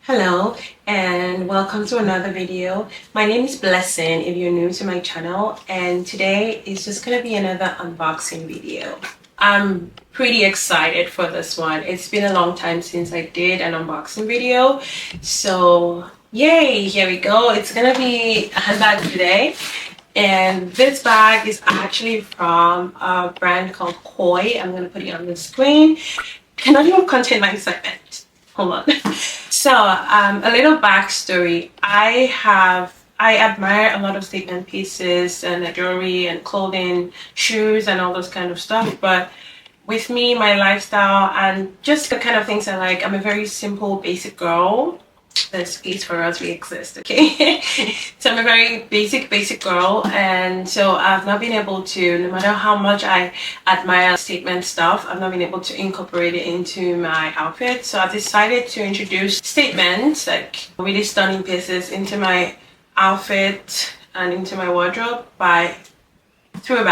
Hello and welcome to another video. My name is Blessing if you're new to my channel, and today is just gonna be another unboxing video. I'm pretty excited for this one. It's been a long time since I did an unboxing video, so yay, here we go. It's gonna be a handbag today, and this bag is actually from a brand called Khoi. I'm gonna put it on the screen. Cannot even contain my excitement. Hold on. So a little backstory. I admire a lot of statement pieces and jewelry and clothing, shoes and all those kind of stuff, but with me, my lifestyle and just the kind of things I like, I'm a very simple, basic girl. There's space for us, we exist, okay? So I'm a very basic girl, and so I've not been able to, no matter how much I admire statement stuff, I've not been able to incorporate it into my outfit. So I've decided to introduce statements, like really stunning pieces, into my outfit and into my wardrobe through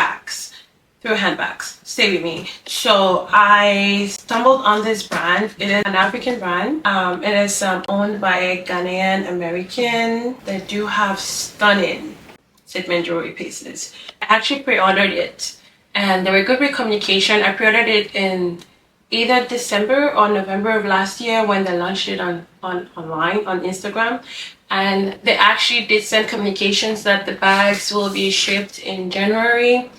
handbags. Stay with me. So I stumbled on this brand. It is an African brand. It is owned by a Ghanaian American. They do have stunning statement jewelry pieces. I actually pre-ordered it, and there were good with communication. I pre-ordered it in either December or November of last year when they launched it online on Instagram, and they actually did send communications that the bags will be shipped in January.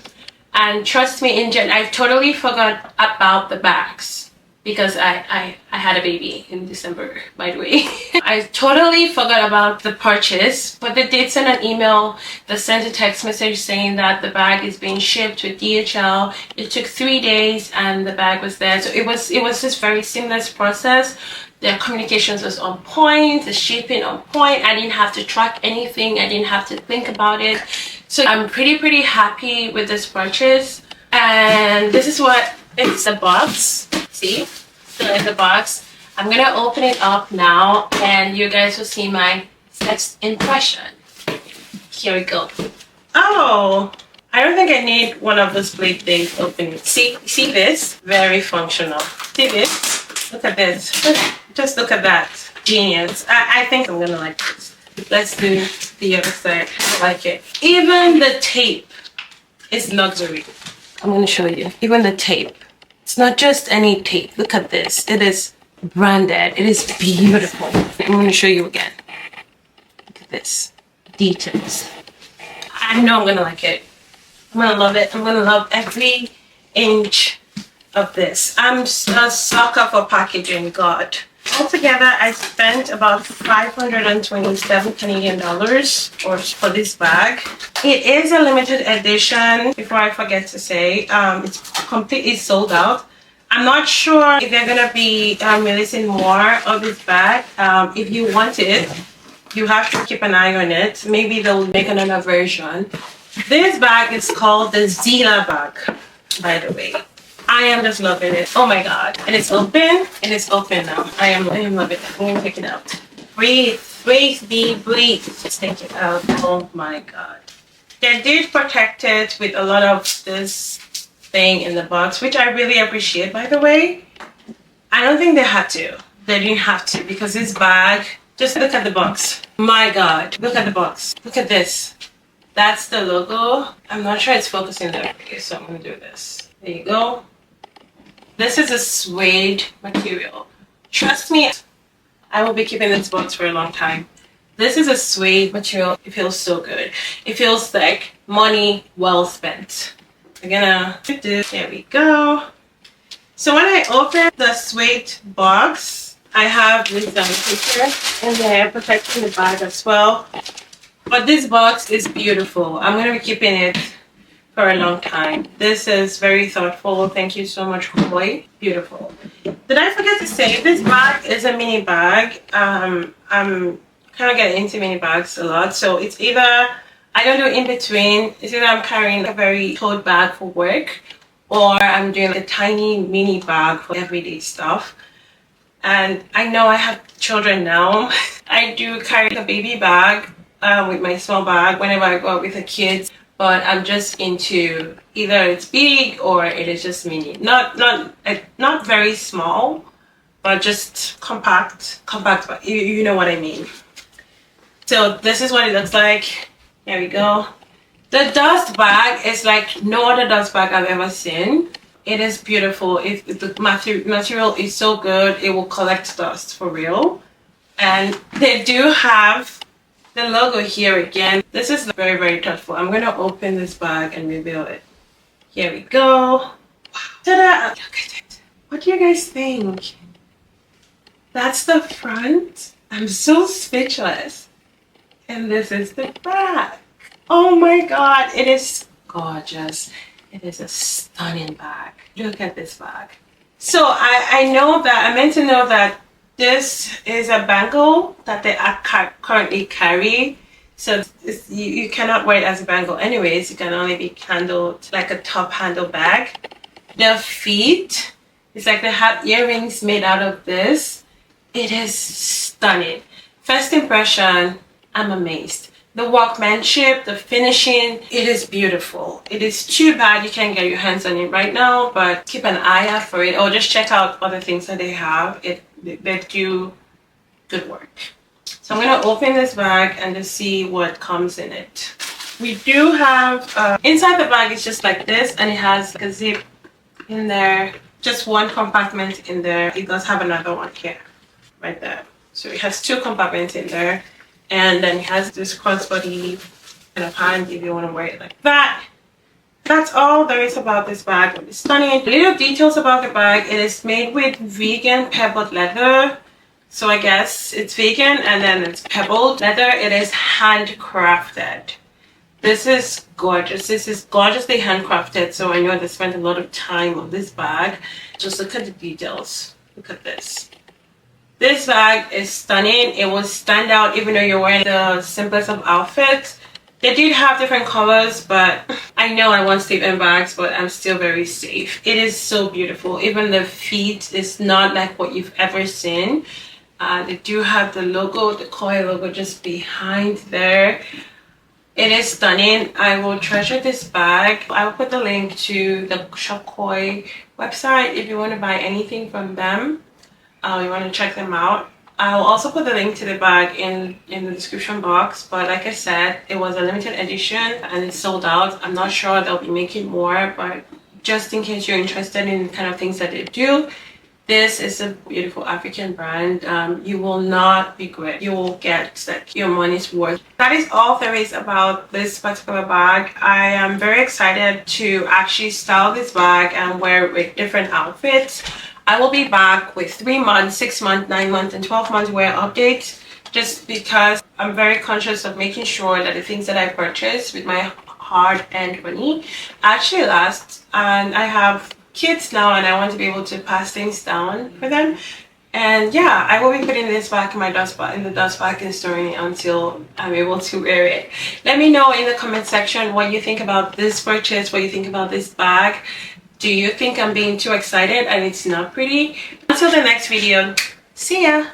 And trust me, I totally forgot about the bags because I had a baby in December, by the way. I totally forgot about the purchase, but they did send an email. They sent a text message saying that the bag is being shipped with DHL. It took 3 days and the bag was there. So it was this very seamless process. Their communications was on point, the shipping on point. I didn't have to track anything. I didn't have to think about it. So I'm pretty happy with this purchase. And this is what it's the box. See? So in the box, I'm gonna open it up now and you guys will see my first impression. Here we go. Oh, I don't think I need one of those blade things opening. See this? Very functional. See this? Look at this. Just look at that. Genius. I think I'm gonna like this. Let's do the other side. I like it. Even the tape is luxury. I'm gonna show you. Even the tape. It's not just any tape. Look at this. It is branded. It is beautiful. I'm gonna show you again. Look at this. Details. I know I'm gonna like it. I'm gonna love it. I'm gonna love every inch of this. I'm a sucker for packaging, God. Altogether, I spent about 527 Canadian dollars for this bag. It is a limited edition, before I forget to say. It's completely sold out. I'm not sure if they're gonna be releasing more of this bag. If you want it, you have to keep an eye on it. Maybe they'll make another version. This bag is called the Xila bag, by the way. I am just loving it. Oh my God. And it's open. And it's open now. I am loving it. I'm gonna take it out. Breathe. Breathe, breathe. Just take it out. Oh my God. They did protect it with a lot of this thing in the box, which I really appreciate, by the way. I don't think they had to. They didn't have to, because this bag, just look at the box. My God. Look at the box. Look at this. That's the logo. I'm not sure it's focusing there. Okay, so I'm gonna do this. There you go. This is a suede material. Trust me, I will be keeping this box for a long time. This is a suede material. It feels so good. It feels like money well spent. We're gonna do this. There we go. So when I open the suede box, I have this picture in there protecting the bag as well. But this box is beautiful. I'm gonna be keeping it for a long time. This is very thoughtful. Thank you so much, Khoi. Beautiful. Did I forget to say this bag is a mini bag? I'm kind of getting into mini bags a lot, so it's either I don't do in between. It's either I'm carrying a very tote bag for work, or I'm doing a tiny mini bag for everyday stuff. And I know I have children now. I do carry a baby bag with my small bag whenever I go out with the kids. But I'm just into either it's big or it is just mini. Not very small, but just compact, but you know what I mean. So this is what it looks like. There we go. The dust bag is like no other dust bag I've ever seen. It is beautiful. The material is so good. It will collect dust for real. And they do have the logo here again. This is very, very thoughtful. I'm going to open this bag and reveal it. Here we go. Wow. Ta-da! Look at it. What do you guys think? That's the front. I'm so speechless. And this is the back. Oh my god, it is gorgeous. It is a stunning bag. Look at this bag. So I know that I meant to know that this is a bangle that they currently carry. So you cannot wear it as a bangle anyways. It can only be handled like a top handle bag. The feet, it's like they have earrings made out of this. It is stunning. First impression, I'm amazed. The workmanship, the finishing, it is beautiful. It is too bad you can't get your hands on it right now, but keep an eye out for it, or just check out other things that they have. They do good work. So I'm going to open this bag and just see what comes in it. We do have, inside the bag is just like this, and it has like a zip in there. Just one compartment in there. It does have another one here, right there. So it has two compartments in there. And then it has this crossbody and a pant if you want to wear it like that. That's all there is about this bag. It's stunning. Little details about the bag. It is made with vegan pebbled leather. So I guess it's vegan and then it's pebbled leather. It is handcrafted. This is gorgeous. This is gorgeously handcrafted. So I know they spent a lot of time on this bag. Just look at the details. Look at this. This bag is stunning. It will stand out even though you're wearing the simplest of outfits. They did have different colors, but I know I want sleep-in bags, but I'm still very safe. It is so beautiful. Even the feet is not like what you've ever seen. They do have the logo, the Khoi logo just behind there. It is stunning. I will treasure this bag. I will put the link to the Shop Khoi website if you want to buy anything from them. You want to check them out. I'll also put the link to the bag in the description box, but like I said, it was a limited edition and it's sold out. I'm not sure they'll be making more, but just in case you're interested in the kind of things that they do, this is a beautiful African brand. You will not regret. You will get like your money's worth. That is all there is about this particular bag. I am very excited to actually style this bag and wear it with different outfits. I will be back with 3 months, 6 months, 9 months, and 12 months wear updates, just because I'm very conscious of making sure that the things that I purchase with my hard-earned money actually last. And I have kids now and I want to be able to pass things down for them. And yeah, I will be putting this back in my dust bag, and storing it until I'm able to wear it. Let me know in the comment section what you think about this purchase, what you think about this bag. Do you think I'm being too excited and it's not pretty? Until the next video, see ya!